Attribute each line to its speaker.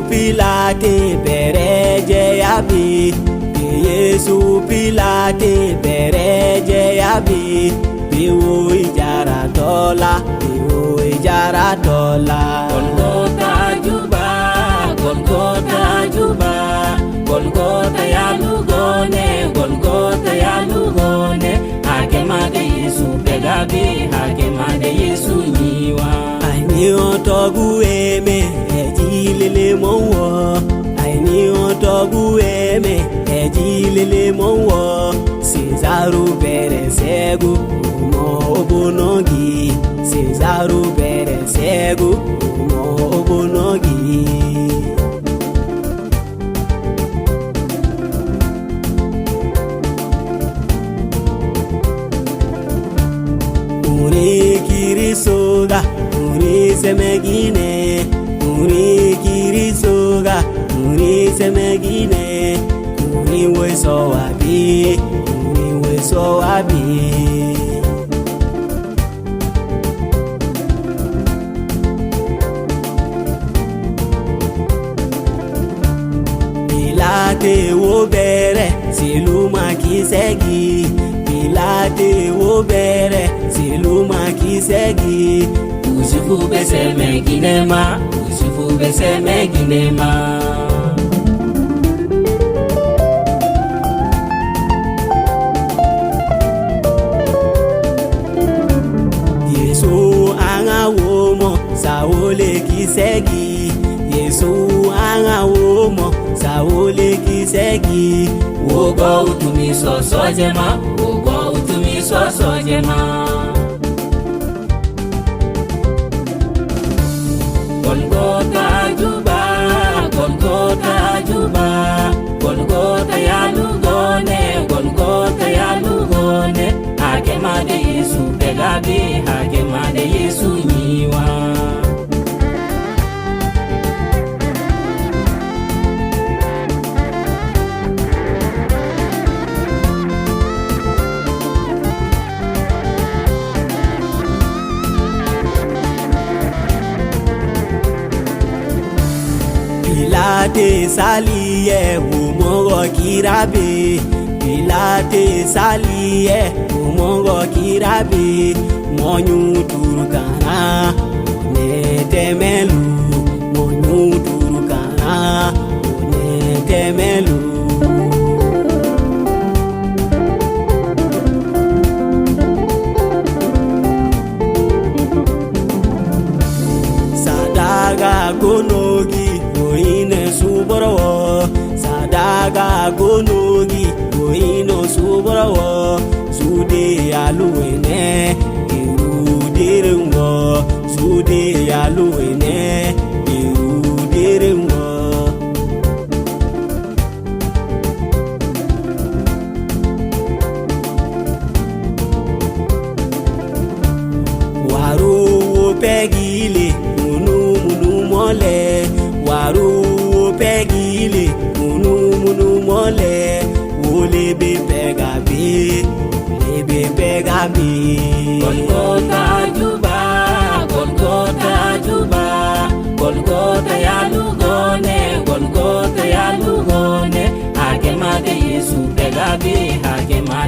Speaker 1: pilate bereje yabi Yesu pilate bereje yabi Biwo ijara dola
Speaker 2: Golgotha juba Golgotha juba Golgotha yalugone Golgotha yalugone Hakemade Yesu pegabi Hakemade Yesu niwa
Speaker 1: Aini otogu eme ejilele monwo Aini otogu eme ejilele monwo Cesaru bere segu umo obonogi Cesaru bere segu umo obonogi Uri kirisoga Uri semegine Uri kirisoga Uri semegine Uri weso wabi Pilate wo bere siluma kisegi Pilate wo bere siluma kisegi
Speaker 2: Usufu bese meginema
Speaker 1: Yesu anga womo saole kisegi Yesu anga womo saole kisegi
Speaker 2: Wogo utumi sosojema Golgotha juba Golgotha yalugone Hakemade Yesu pegabi Hakemade Yesu niwa
Speaker 1: Pilate saliye umongo kirabe Pilate saliye umongo kirabe Monyu turukana netemelu Monyu turukana netemelu Sadaga gonogi Oine subarawo Sadaga gonogi Oino subarawo Sude aluene Irudirenwo Sude aluene Irudirenwo Waru pegile Munu mole Waru pegile munu mole Wolebe pegabe
Speaker 2: Golgotha juba Golgotha yalugone Hakemade Yesu pegabe Hakemade